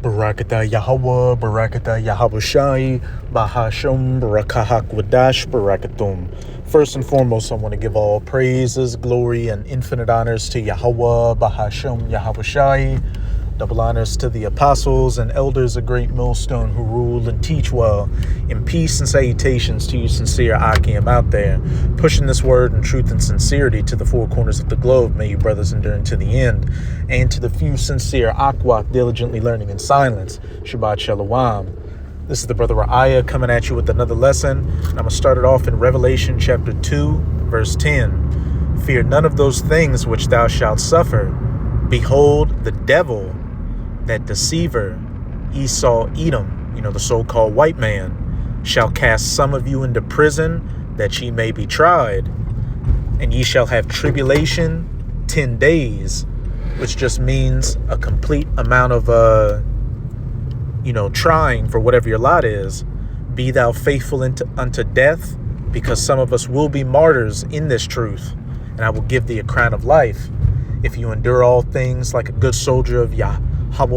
Barakatah Yahweh, Barakatah Yahweh Shai, Bahasham, Barakahak Wadash, Barakatum. First and foremost, I want to give all praises, glory, and infinite honors to Yahweh, Bahasham, Yahweh Shai. Double honors to the apostles and elders of Great Millstone who rule and teach well. In peace and salutations to you sincere Akim out there, pushing this word in truth and sincerity to the four corners of the globe. May you brothers endure unto the end. And to the few sincere Akwak diligently learning in silence. Shabbat Shalom. This is the brother Ra'aya coming at you with another lesson. And I'm going to start it off in Revelation chapter 2, verse 10. Fear none of those things which thou shalt suffer. Behold, the devil, that deceiver, Esau Edom, the so-called white man, shall cast some of you into prison, that ye may be tried. And ye shall have tribulation 10 days, which just means a complete amount of, trying for whatever your lot is. Be thou faithful unto death, because some of us will be martyrs in this truth, and I will give thee a crown of life. If you endure all things like a good soldier of Yahweh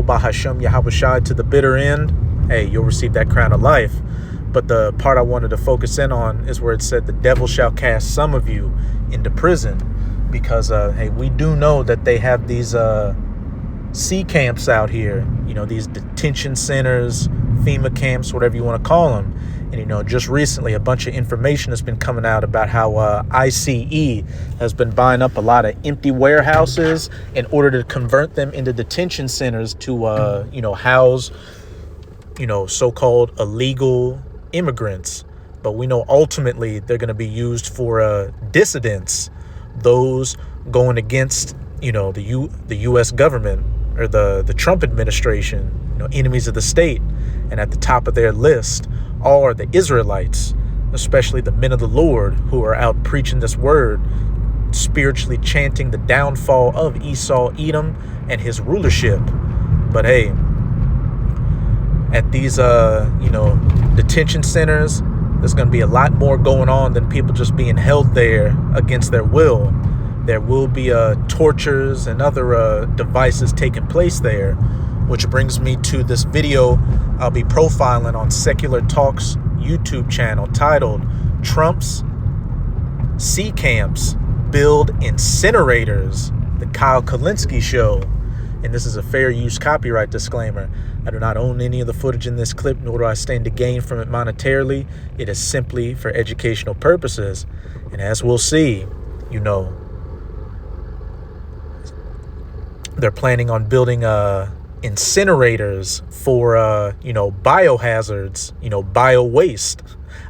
Bahasham Yahweh Shai to the bitter end, hey, you'll receive that crown of life. But the part I wanted to focus in on is where it said the devil shall cast some of you into prison, because we do know that they have these sea camps out here, these detention centers, FEMA camps, whatever you want to call them. And, just recently, a bunch of information has been coming out about how ICE has been buying up a lot of empty warehouses in order to convert them into detention centers to, house, so-called illegal immigrants. But we know ultimately they're going to be used for dissidents, those going against, the U.S. government or the Trump administration, enemies of the state. And at the top of their list are the Israelites, especially the men of the Lord who are out preaching this word, spiritually chanting the downfall of Esau Edom and his rulership. But hey, at these detention centers, there's going to be a lot more going on than people just being held there against their will. There will be tortures and other devices taking place there, which brings me to this video I'll be profiling on Secular Talk's YouTube channel titled Trump's Sea Camps Build Incinerators, the Kyle Kulinski Show. And this is a fair use copyright disclaimer. I do not own any of the footage in this clip, nor do I stand to gain from it monetarily. It is simply for educational purposes. And as we'll see, they're planning on building incinerators for biohazards, bio waste,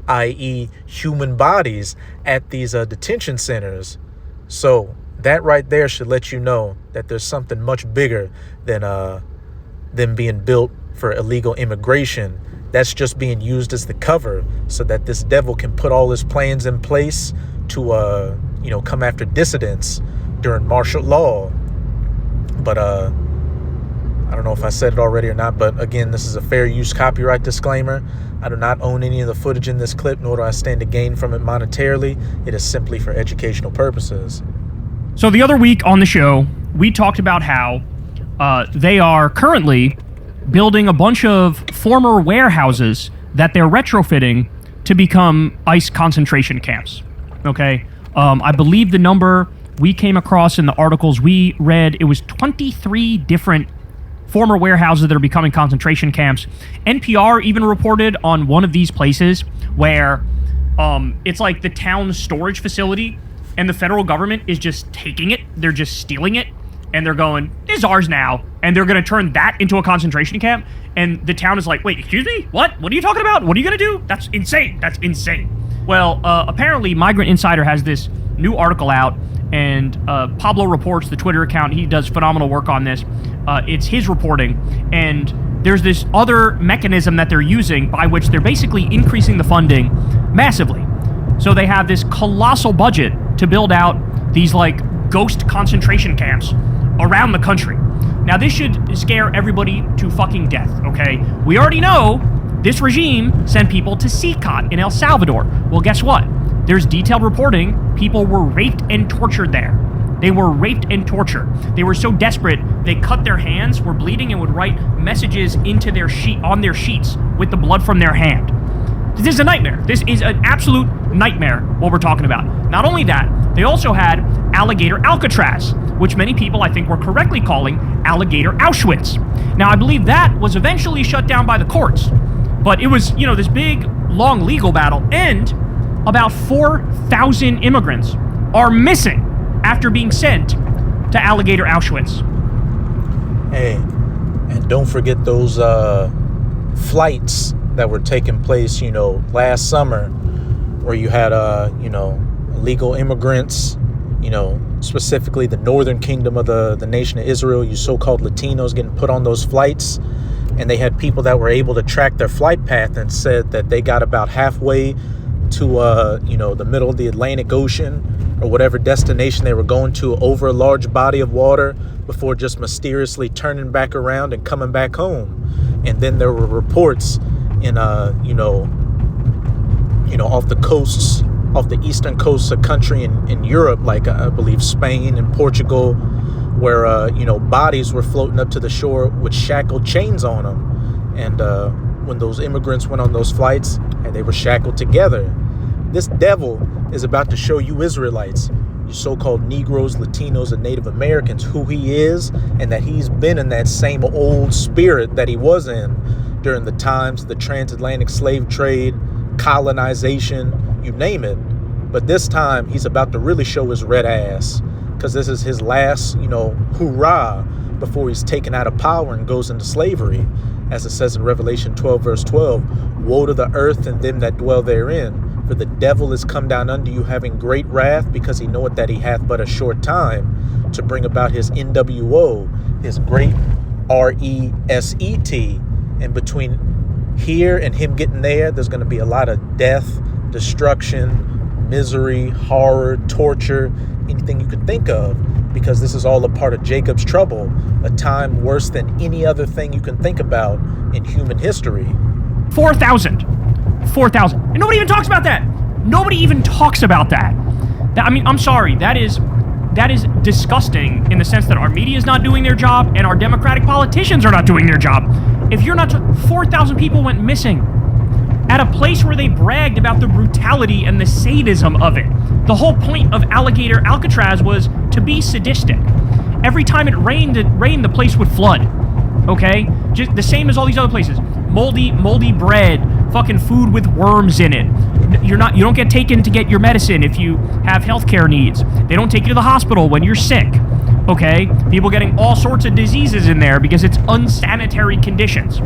i.e. human bodies at these detention centers. So that right there should let you know that there's something much bigger than them being built for illegal immigration. That's just being used as the cover so that this devil can put all his plans in place to come after dissidents during martial law. But I don't know if I said it already or not, but again, this is a fair use copyright disclaimer. I do not own any of the footage in this clip, nor do I stand to gain from it monetarily. It is simply for educational purposes. So the other week on the show, we talked about how they are currently building a bunch of former warehouses that they're retrofitting to become ICE concentration camps. Okay? I believe the number we came across in the articles we read, it was 23 different former warehouses that are becoming concentration camps. NPR even reported on one of these places where it's like the town's storage facility and the federal government is just taking it. They're just stealing it and they're going, this is ours now. And they're going to turn that into a concentration camp. And the town is like, wait, excuse me? What? What are you talking about? What are you going to do? That's insane. That's insane. Well, apparently Migrant Insider has this new article out, and Pablo Reports, the Twitter account, he does phenomenal work on this. It's his reporting, and there's this other mechanism that they're using by which they're basically increasing the funding massively. So they have this colossal budget to build out these ghost concentration camps around the country. Now this should scare everybody to fucking death, okay? We already know this regime sent people to CCOT in El Salvador. Well, guess what? There's detailed reporting. People were raped and tortured there. They were raped and tortured. They were so desperate, they cut their hands, were bleeding, and would write messages into their on their sheets with the blood from their hand. This is a nightmare. This is an absolute nightmare, what we're talking about. Not only that, they also had Alligator Alcatraz, which many people, I think, were correctly calling Alligator Auschwitz. Now, I believe that was eventually shut down by the courts. But it was, this big, long legal battle, and about 4,000 immigrants are missing after being sent to Alligator Auschwitz. Hey, and don't forget those flights that were taking place, last summer, where you had, illegal immigrants, specifically the northern kingdom of the nation of Israel, you so-called Latinos getting put on those flights. And they had people that were able to track their flight path and said that they got about halfway to, the middle of the Atlantic Ocean or whatever destination they were going to over a large body of water before just mysteriously turning back around and coming back home. And then there were reports in, off the coasts, off the eastern coasts of country in Europe, like I believe Spain and Portugal, where, bodies were floating up to the shore with shackled chains on them. And when those immigrants went on those flights, and they were shackled together. This devil is about to show you Israelites, you so-called Negroes, Latinos, and Native Americans, who he is, and that he's been in that same old spirit that he was in during the times of the transatlantic slave trade, colonization, you name it. But this time, he's about to really show his red ass, because this is his last, hoorah, before he's taken out of power and goes into slavery. As it says in Revelation 12, verse 12, woe to the earth and them that dwell therein, for the devil is come down unto you having great wrath, because he knoweth that he hath but a short time to bring about his NWO, his great RESET. And between here and him getting there, there's going to be a lot of death, destruction, misery, horror, torture, anything you could think of, because this is all a part of Jacob's trouble, a time worse than any other thing you can think about in human history. 4,000. And nobody even talks about that. Nobody even talks about that. I'm sorry. That is disgusting in the sense that our media is not doing their job and our Democratic politicians are not doing their job. If you're not... 4,000 people went missing at a place where they bragged about the brutality and the sadism of it. The whole point of Alligator Alcatraz was to be sadistic. Every time it rained, the place would flood. Okay? Just the same as all these other places. Moldy bread, fucking food with worms in it. You don't get taken to get your medicine if you have healthcare needs. They don't take you to the hospital when you're sick. Okay? People getting all sorts of diseases in there because it's unsanitary conditions.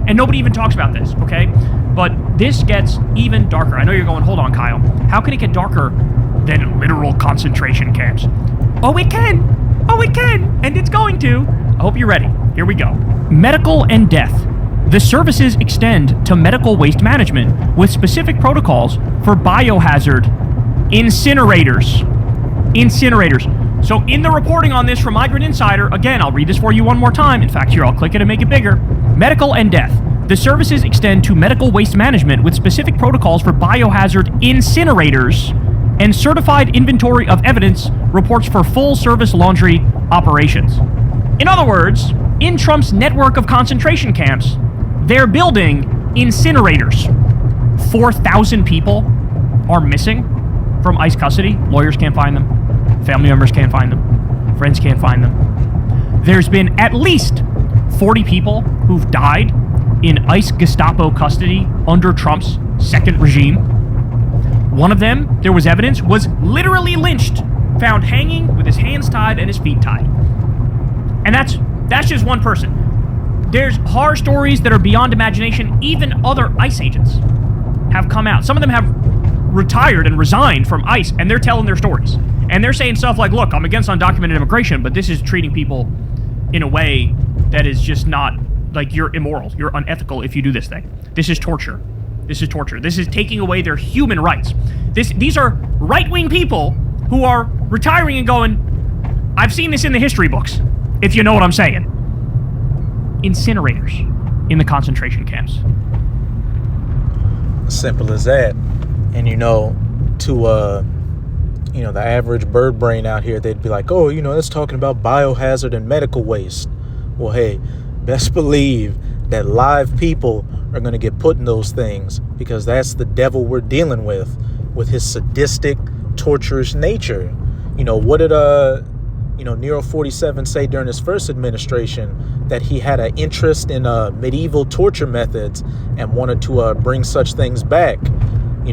And nobody even talks about this, okay? But this gets even darker. I know you're going, hold on, Kyle. How can it get darker than literal concentration camps? Oh, it can. And it's going to. I hope you're ready. Here we go. Medical and death. The services extend to medical waste management with specific protocols for biohazard incinerators. So in the reporting on this from Migrant Insider, again, I'll read this for you one more time. In fact, here, I'll click it and make it bigger. Medical and death. The services extend to medical waste management with specific protocols for biohazard incinerators and certified inventory of evidence reports for full-service laundry operations. In other words, in Trump's network of concentration camps, they're building incinerators. 4,000 people are missing from ICE custody. Lawyers can't find them. Family members can't find them. Friends can't find them. There's been at least 40 people who've died in ICE Gestapo custody under Trump's second regime. One of them, there was evidence, was literally lynched, found hanging with his hands tied and his feet tied. And that's just one person. There's horror stories that are beyond imagination. Even other ICE agents have come out. Some of them have retired and resigned from ICE, and they're telling their stories. And they're saying stuff like, look, I'm against undocumented immigration, but this is treating people in a way that is just not, like, you're immoral. You're unethical if you do this thing. This is torture. This is taking away their human rights. These are right-wing people who are retiring and going, I've seen this in the history books, if you know what I'm saying. Incinerators in the concentration camps. Simple as that. And to the average bird brain out here, they'd be like, oh, that's talking about biohazard and medical waste. Well, hey, best believe that live people are going to get put in those things, because that's the devil we're dealing with his sadistic, torturous nature. What did Nero 47 say during his first administration? That he had an interest in medieval torture methods and wanted to bring such things back. He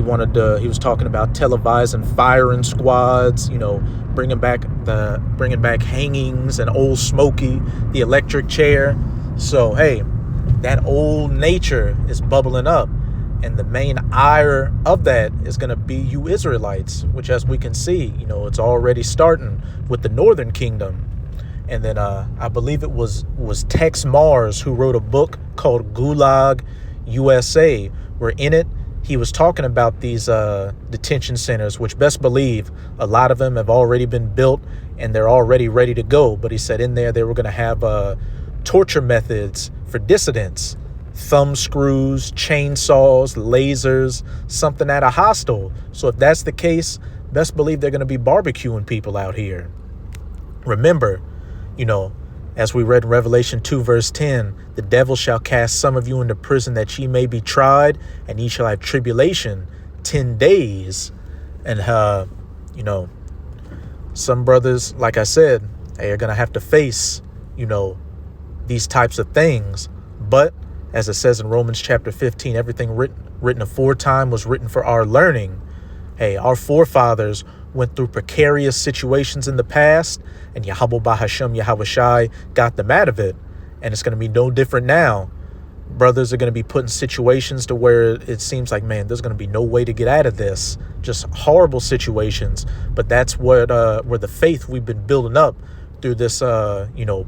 was talking about televising firing squads, bringing back hangings and old Smokey, the electric chair. So, hey, that old nature is bubbling up. And the main ire of that is going to be you Israelites, which, as we can see, it's already starting with the Northern Kingdom. And then I believe it was Tex Mars who wrote a book called Gulag USA, where in it he was talking about these detention centers, which best believe a lot of them have already been built and they're already ready to go. But he said in there they were going to have torture methods for dissidents. Thumb screws, chainsaws, lasers, something at a hostel. So if that's the case, best believe they're going to be barbecuing people out here. Remember, as we read in Revelation 2 verse 10, the devil shall cast some of you into prison that ye may be tried, and ye shall have tribulation 10 days. And, some brothers, like I said, they are going to have to face, these types of things. But as it says in Romans chapter 15, everything written aforetime was written for our learning. Hey, our forefathers went through precarious situations in the past, and Yahweh Bahashem Yahushai got them out of it. And it's going to be no different now. Brothers are going to be put in situations to where it seems like, man, there's going to be no way to get out of this. Just horrible situations. But that's where the faith we've been building up through this,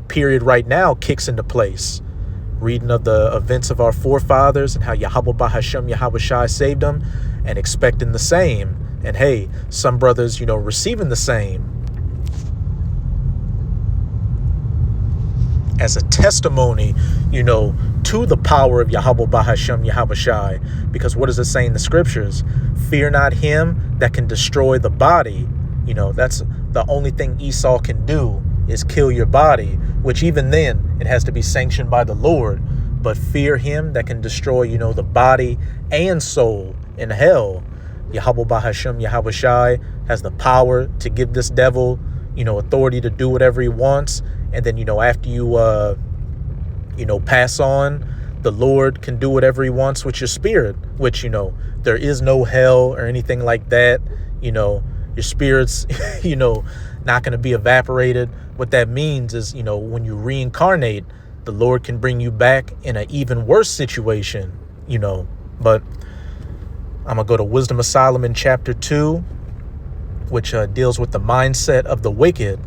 period right now kicks into place. Reading of the events of our forefathers and how Yahweh Bahashem Yahushai saved them, and expecting the same. And hey, some brothers, receiving the same as a testimony, to the power of Yahweh Bahashem Yahushai. Because what does it say in the scriptures? Fear not him that can destroy the body. That's the only thing Esau can do, is kill your body, which even then it has to be sanctioned by the Lord. But fear him that can destroy, the body and soul in hell. Yahweh Bahashem Yahushai has the power to give this devil, authority to do whatever he wants. And then, after you, pass on, the Lord can do whatever he wants with your spirit, which, there is no hell or anything like that. Your spirit's, not going to be evaporated. What that means is, when you reincarnate, the Lord can bring you back in an even worse situation, But I'm going to go to Wisdom of Solomon chapter 2, which deals with the mindset of the wicked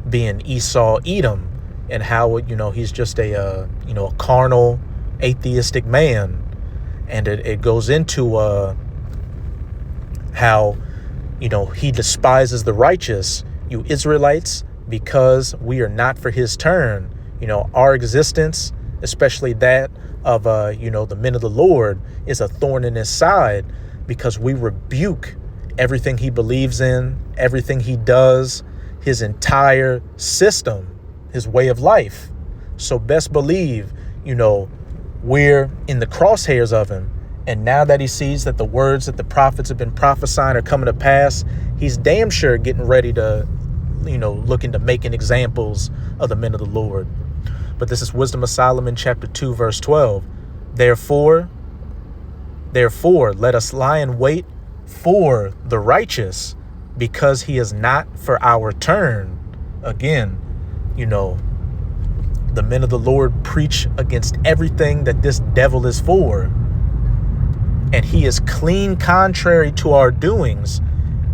being Esau Edom, and how, he's just a carnal, atheistic man. And it goes into how, he despises the righteous, you Israelites, because we are not for his turn. Our existence, especially that of, the men of the Lord, is a thorn in his side, because we rebuke everything he believes in, everything he does, his entire system, his way of life. So best believe, we're in the crosshairs of him. And now that he sees that the words that the prophets have been prophesying are coming to pass, he's damn sure getting ready to, looking to making examples of the men of the Lord. But this is Wisdom of Solomon chapter 2 verse 12. Therefore, let us lie in wait for the righteous, because he is not for our turn. Again, the men of the Lord preach against everything that this devil is for. And he is clean contrary to our doings.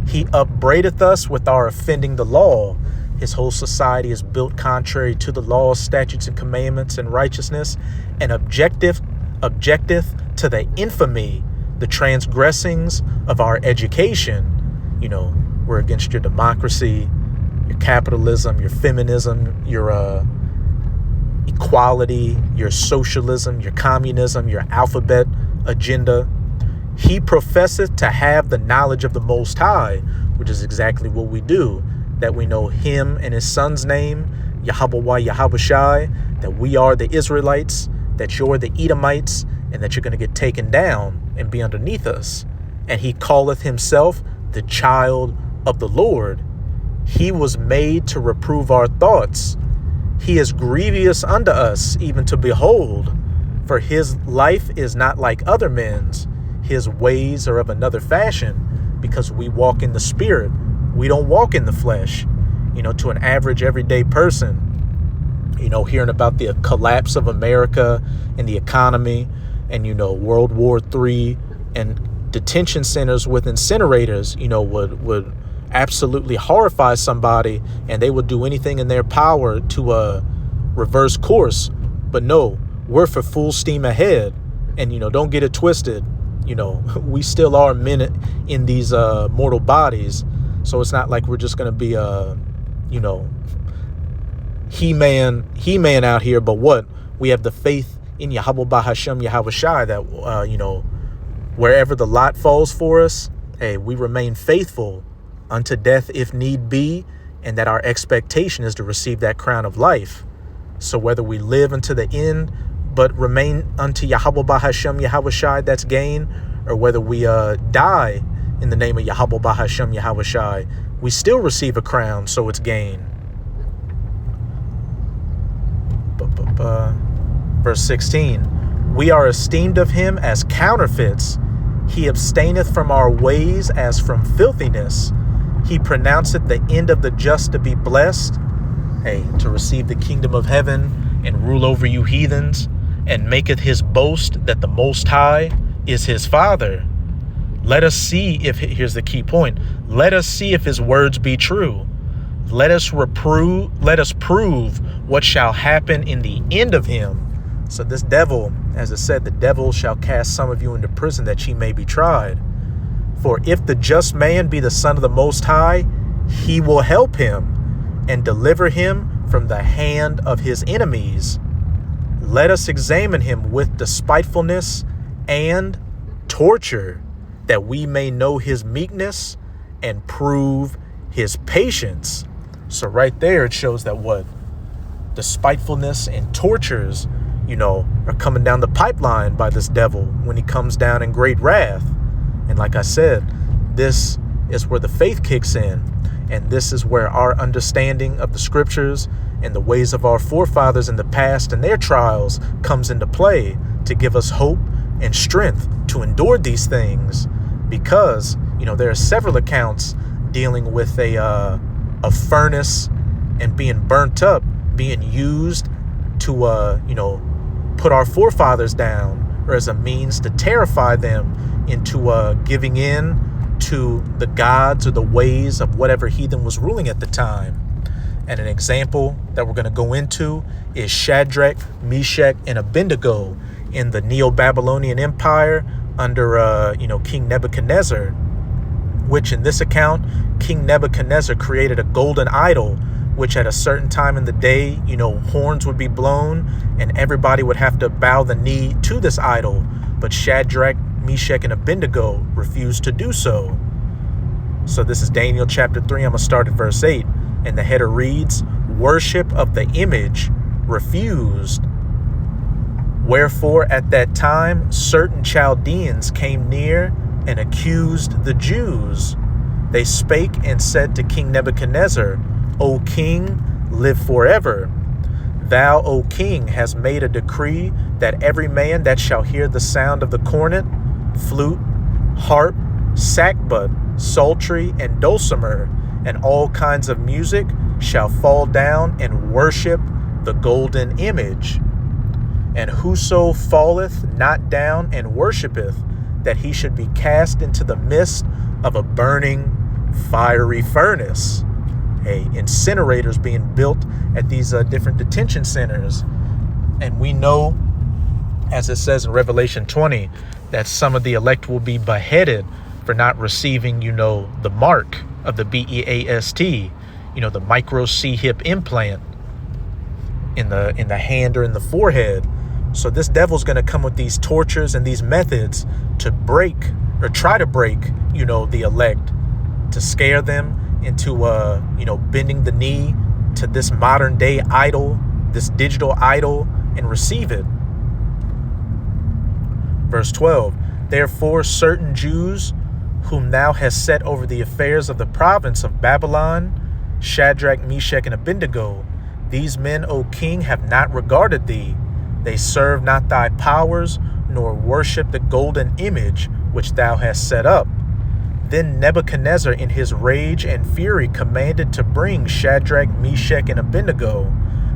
He upbraideth us with our offending the law. His whole society is built contrary to the laws, statutes, and commandments and righteousness, and objective to the infamy, the transgressings of our education. We're against your democracy, your capitalism, your feminism, your equality, your socialism, your communism, your alphabet agenda. He professeth to have the knowledge of the Most High, which is exactly what we do, that we know him and his son's name, Yahweh Yahweh Shai, that we are the Israelites, that you're the Edomites, and that you're going to get taken down and be underneath us. And he calleth himself the child of the Lord. He was made to reprove our thoughts. He is grievous unto us, even to behold. For his life is not like other men's. His ways are of another fashion, because we walk in the spirit. We don't walk in the flesh. To an average everyday person, hearing about the collapse of America and the economy and, World War III and detention centers with incinerators, would absolutely horrify somebody, and they would do anything in their power to reverse course. But no, we're for full steam ahead. And, don't get it twisted. We still are men in these mortal bodies. So it's not like we're just going to be, He-Man out here. But what? We have the faith in Yahweh Bahashem Yahweh Shai that, wherever the lot falls for us, hey, we remain faithful unto death if need be, and that our expectation is to receive that crown of life. So whether we live unto the end, but remain unto Yahweh Bahashem Yahweh Shai, that's gain, or whether we die in the name of Yahweh Bahashem Yahweh Shai, we still receive a crown, so it's gain. Verse 16, we are esteemed of him as counterfeits. He abstaineth from our ways as from filthiness. He pronounceth the end of the just to be blessed, to receive the kingdom of heaven and rule over you heathens, and maketh his boast that the Most High is his Father. Let us see if, here's the key point, let us see if his words be true. Let us prove what shall happen in the end of him. So this devil, as it said, the devil shall cast some of you into prison that ye may be tried. For if the just man be the son of the Most High, he will help him and deliver him from the hand of his enemies. Let us examine him with despitefulness and torture, that we may know his meekness and prove his patience. So right there, it shows that what? Despitefulness and tortures, are coming down the pipeline by this devil when he comes down in great wrath. And like I said, this is where the faith kicks in. And this is where our understanding of the scriptures and the ways of our forefathers in the past and their trials comes into play to give us hope and strength to endure these things. Because, there are several accounts dealing with a furnace and being burnt up, being used to, put our forefathers down, or as a means to terrify them into giving in to the gods or the ways of whatever heathen was ruling at the time. And an example that we're going to go into is Shadrach, Meshach, and Abednego in the Neo-Babylonian Empire under, King Nebuchadnezzar, which in this account, King Nebuchadnezzar created a golden idol, which at a certain time in the day, horns would be blown and everybody would have to bow the knee to this idol. But Shadrach, Meshach, and Abednego refused to do so. So this is Daniel chapter 3. I'm going to start at verse 8. And the header reads, worship of the image refused. Wherefore at that time certain Chaldeans came near and accused the Jews. They spake and said to King Nebuchadnezzar, O king, live forever. Thou, O king, hast made a decree that every man that shall hear the sound of the cornet, flute, harp, sackbut, psaltery, and dulcimer, and all kinds of music, shall fall down and worship the golden image. And whoso falleth not down and worshipeth, that he should be cast into the midst of a burning fiery furnace. Incinerators being built at these different detention centers. And we know, as it says in Revelation 20, that some of the elect will be beheaded for not receiving, the mark of the BEAST, the micro C-hip implant in the hand or in the forehead. So this devil's going to come with these tortures and these methods to break or try to break, the elect, to scare them into, bending the knee to this modern day idol, this digital idol, and receive it. Verse 12, therefore certain Jews whom thou hast set over the affairs of the province of Babylon, Shadrach, Meshach, and Abednego, these men, O king, have not regarded thee. They serve not thy powers, nor worship the golden image which thou hast set up. Then Nebuchadnezzar in his rage and fury commanded to bring Shadrach, Meshach, and Abednego.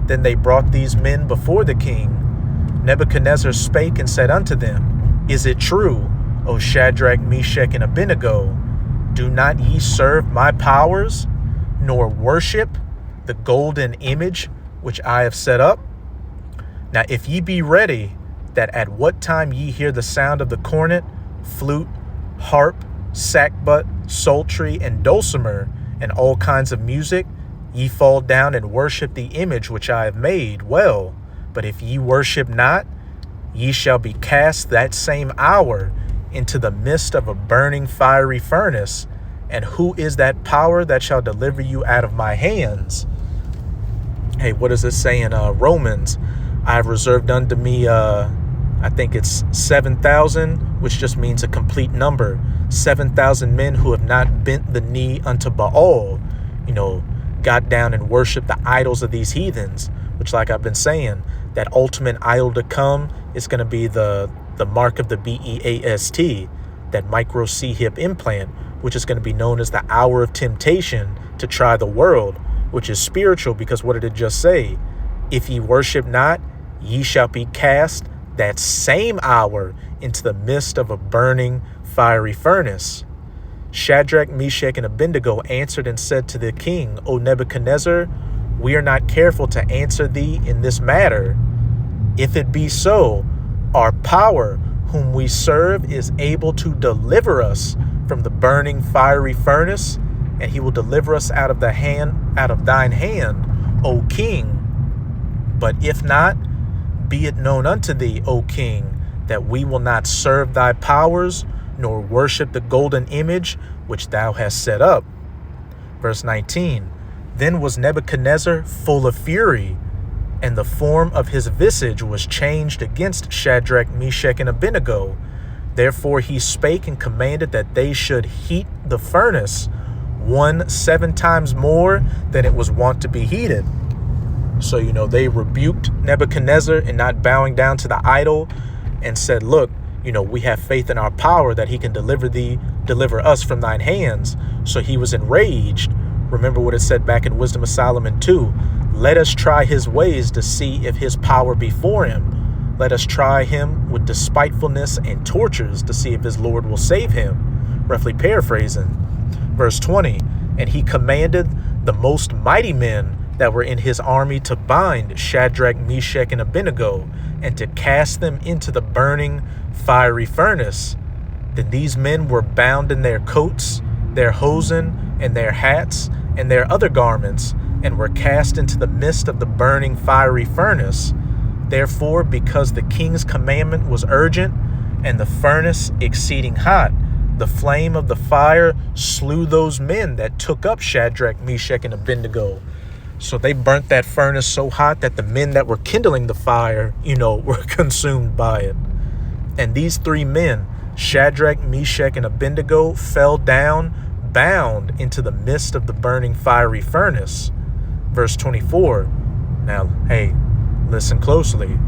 Then they brought these men before the king. Nebuchadnezzar spake and said unto them, Is it true, O Shadrach, Meshach, and Abednego? Do not ye serve my powers, nor worship the golden image which I have set up? Now if ye be ready, that at what time ye hear the sound of the cornet, flute, harp, sackbut, psaltery, and dulcimer, and all kinds of music, ye fall down and worship the image which I have made, well. But if ye worship not, ye shall be cast that same hour into the midst of a burning fiery furnace. And who is that power that shall deliver you out of my hands? Hey, what does it say in Romans? I have reserved unto me, I think it's 7,000, which just means a complete number. 7,000 men who have not bent the knee unto Baal, got down and worshiped the idols of these heathens, which, like I've been saying, that ultimate idol to come is going to be the mark of the BEAST, that micro C-hip implant, which is going to be known as the hour of temptation to try the world, which is spiritual, because what did it just say? If ye worship not, ye shall be cast that same hour into the midst of a burning fiery furnace. Shadrach, Meshach, and Abednego answered and said to the king, O Nebuchadnezzar, we are not careful to answer thee in this matter. If it be so, our power, whom we serve, is able to deliver us from the burning fiery furnace, and he will deliver us out of thine hand, O king. But if not, be it known unto thee, O king, that we will not serve thy powers, nor worship the golden image which thou hast set up. Verse 19, then was Nebuchadnezzar full of fury, and the form of his visage was changed against Shadrach, Meshach, and Abednego. Therefore he spake and commanded that they should heat the furnace 7 times more than it was wont to be heated. So, they rebuked Nebuchadnezzar in not bowing down to the idol and said, look, we have faith in our power that he can deliver us from thine hands. So he was enraged. Remember what it said back in Wisdom of Solomon 2. Let us try his ways to see if his power be for him. Let us try him with despitefulness and tortures to see if his Lord will save him. Roughly paraphrasing. Verse 20, and he commanded the most mighty men that were in his army to bind Shadrach, Meshach, and Abednego, and to cast them into the burning fiery furnace. Then these men were bound in their coats, their hosen, and their hats, and their other garments, and were cast into the midst of the burning fiery furnace. Therefore, because the king's commandment was urgent, and the furnace exceeding hot, the flame of the fire slew those men that took up Shadrach, Meshach, and Abednego. So they burnt that furnace so hot that the men that were kindling the fire, were consumed by it. And these 3 men, Shadrach, Meshach, and Abednego, fell down, bound into the midst of the burning fiery furnace. Verse 24. Now, hey, listen closely.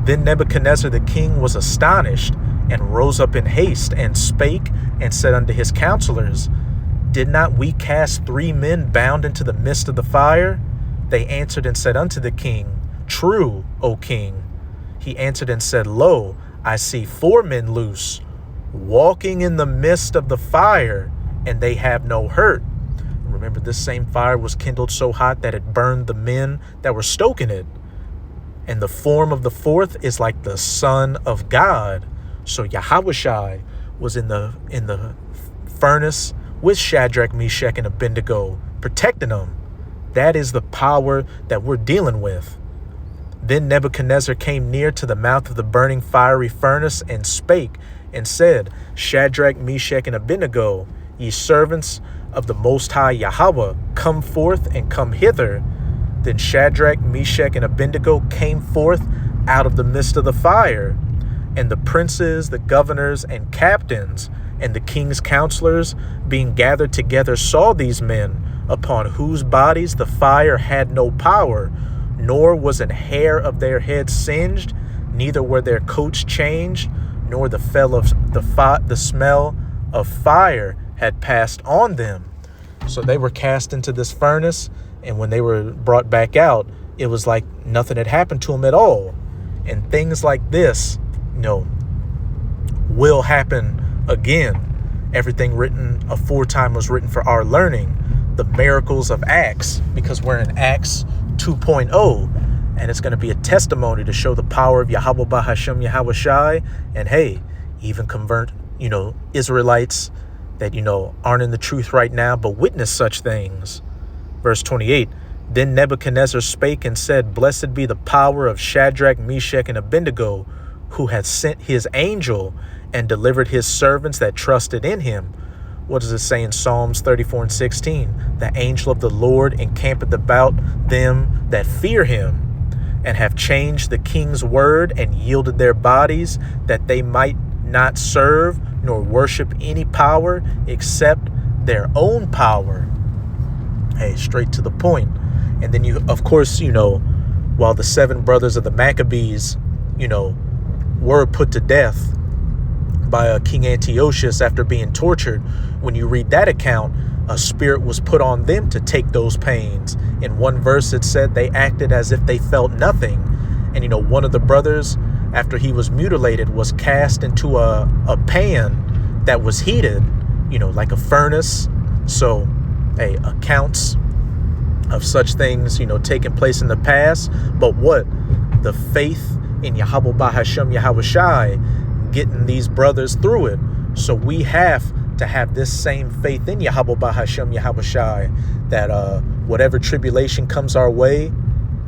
Then Nebuchadnezzar the king was astonished, and rose up in haste, and spake, and said unto his counselors, Did not we cast 3 men bound into the midst of the fire? They answered and said unto the king, True, O king. He answered and said, Lo, I see 4 men loose, walking in the midst of the fire, and they have no hurt. Remember, this same fire was kindled so hot that it burned the men that were stoking it. And the form of the 4th is like the Son of God. So Yahushai was in the furnace with Shadrach, Meshach, and Abednego, protecting them. That is the power that we're dealing with. Then Nebuchadnezzar came near to the mouth of the burning fiery furnace and spake and said, Shadrach, Meshach, and Abednego, ye servants of the Most High Yahweh, come forth and come hither. Then Shadrach, Meshach, and Abednego came forth out of the midst of the fire. And the princes, the governors, and captains, and the king's counselors, being gathered together, saw these men, upon whose bodies the fire had no power, nor was an hair of their heads singed, neither were their coats changed, nor the smell of fire had passed on them. So they were cast into this furnace, and when they were brought back out, it was like nothing had happened to them at all. And things like this, will happen again. Everything written aforetime was written for our learning. The miracles of Acts, because we're in Acts 2.0, and it's going to be a testimony to show the power of Yahweh Bahashem Yahweh Shai, and hey, even convert, Israelites that, aren't in the truth right now, but witness such things. Verse 28, then Nebuchadnezzar spake and said, Blessed be the power of Shadrach, Meshach, and Abednego, who hath sent his angel and delivered his servants that trusted in him. What does it say in Psalms 34:16? The angel of the Lord encampeth about them that fear him, and have changed the king's word and yielded their bodies, that they might not serve nor worship any power except their own power. Hey, straight to the point. And then of course, while the 7 brothers of the Maccabees, were put to death by King Antiochus after being tortured, when you read that account, a spirit was put on them to take those pains. In one verse it said they acted as if they felt nothing. And one of the brothers, after he was mutilated, was cast into a pan that was heated, like a furnace. So hey, accounts of such things taking place in the past. But what? The faith in Yahweh Bahashem Yahweh Shai getting these brothers through it. So we have to have this same faith in Yahweh Bahashem Yahweh Shai, that whatever tribulation comes our way,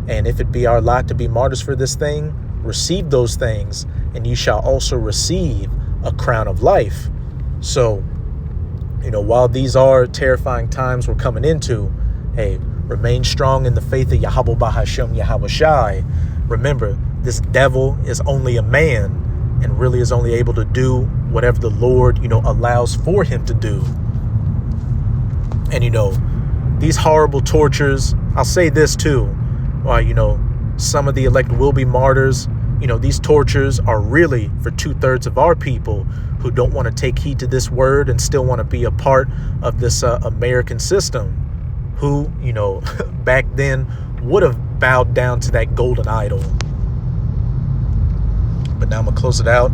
and if it be our lot to be martyrs for this thing, receive those things, and you shall also receive a crown of life. So, while these are terrifying times we're coming into, hey, remain strong in the faith of Yahweh Bahashem Yahweh Shai. Remember, this devil is only a man, and really is only able to do whatever the Lord, allows for him to do. And, these horrible tortures, I'll say this too, while, some of the elect will be martyrs, these tortures are really for 2/3 of our people who don't want to take heed to this word and still want to be a part of this American system, who, back then would have bowed down to that golden idol. But now I'm going to close it out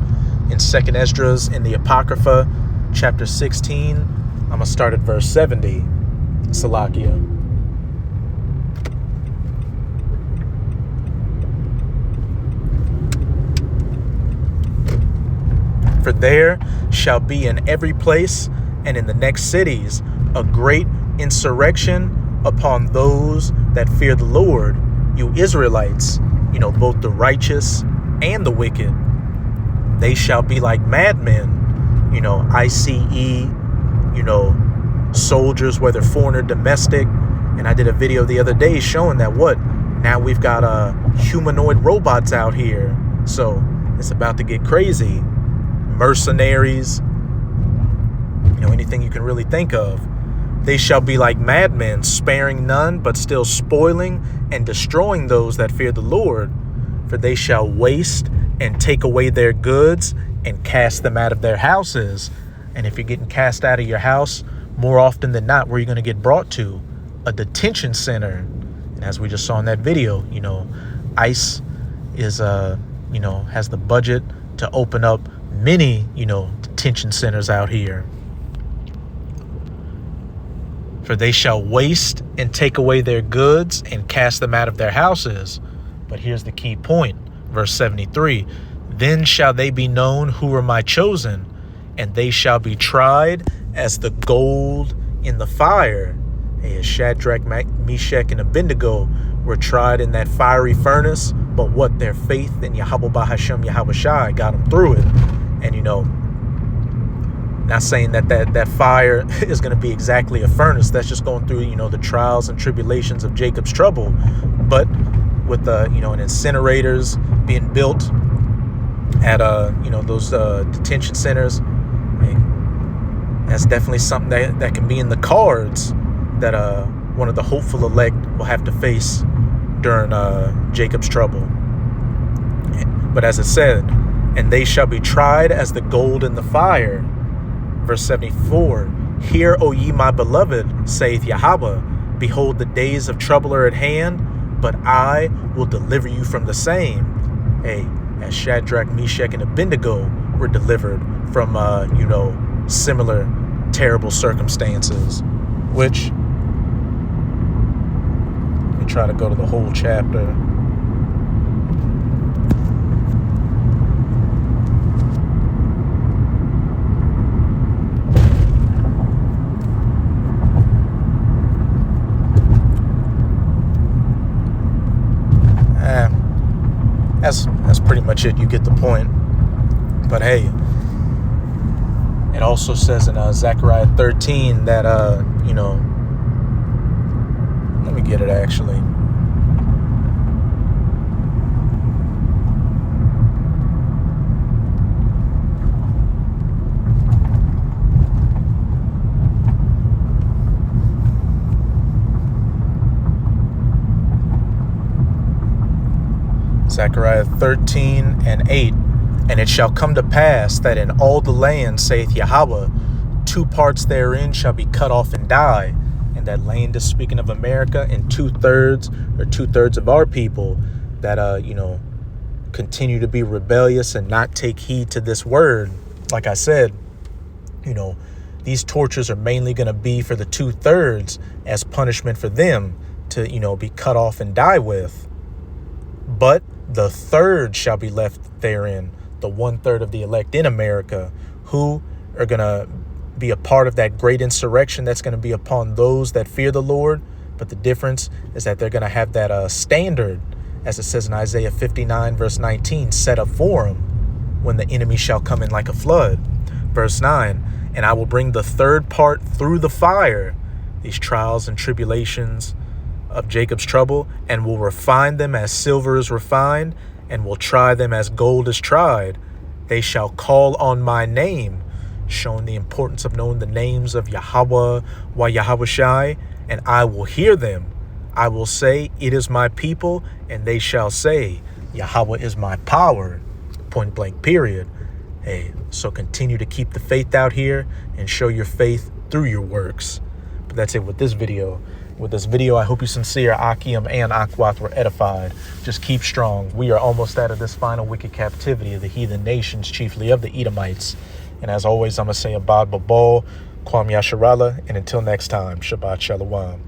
in 2nd Esdras in the Apocrypha, chapter 16. I'm going to start at verse 70. Salakia. For there shall be in every place and in the next cities a great insurrection upon those that fear the Lord, you Israelites, both the righteous and the wicked. They shall be like madmen, ICE, soldiers, whether foreign or domestic. And I did a video the other day showing that now we've got humanoid robots out here. So it's about to get crazy. Mercenaries, anything you can really think of. They shall be like madmen, sparing none, but still spoiling and destroying those that fear the Lord. For they shall waste and take away their goods and cast them out of their houses. And if you're getting cast out of your house, more often than not, where you're going to get brought to? A detention center. And as we just saw in that video, ICE is, has the budget to open up many, detention centers out here. For they shall waste and take away their goods and cast them out of their houses. But here's the key point, verse 73. Then shall they be known who are my chosen, and they shall be tried as the gold in the fire. As Shadrach, Meshach, and Abednego were tried in that fiery furnace, but what? Their faith in Yahweh Bahashem Yahweh Shai got them through it. And Not saying that fire is going to be exactly a furnace that's just going through, the trials and tribulations of Jacob's trouble, but with an incinerators being built at those detention centers, that's definitely something that can be in the cards that one of the hopeful elect will have to face during Jacob's trouble. But as it said, and they shall be tried as the gold in the fire. Verse 74, hear, O ye my beloved, saith Yahweh, behold, the days of trouble are at hand, but I will deliver you from the same. As Shadrach, Meshach, and Abednego were delivered from, similar terrible circumstances, which, let me try to go to the whole chapter. That's pretty much it. You get the point. But hey, it also says in Zechariah 13 that let me get it actually. Zechariah 13:8, and it shall come to pass that in all the land, saith Yahweh, 2 parts therein shall be cut off and die. And that land is speaking of America, and 2/3 of our people that continue to be rebellious and not take heed to this word. Like I said, these tortures are mainly going to be for the 2/3 as punishment for them to be cut off and die with. But the third shall be left therein, the 1/3 of the elect in America, who are going to be a part of that great insurrection that's going to be upon those that fear the Lord. But the difference is that they're going to have that standard, as it says in Isaiah 59, verse 19, set up for them when the enemy shall come in like a flood. Verse 9, and I will bring the third part through the fire, these trials and tribulations of Jacob's trouble, and will refine them as silver is refined, and will try them as gold is tried. They shall call on my name, showing the importance of knowing the names of Yahweh, Yahweh Shai, and I will hear them. I will say, it is my people, and they shall say, Yahweh is my power. Point blank, period. So continue to keep the faith out here and show your faith through your works. But that's it with this video. With this video, I hope you sincere Akim and Akwath were edified. Just keep strong. We are almost out of this final wicked captivity of the heathen nations, chiefly of the Edomites. And as always, I'm going to say Abad Babal, Kwam Yasharala, and until next time, Shabbat Shalom.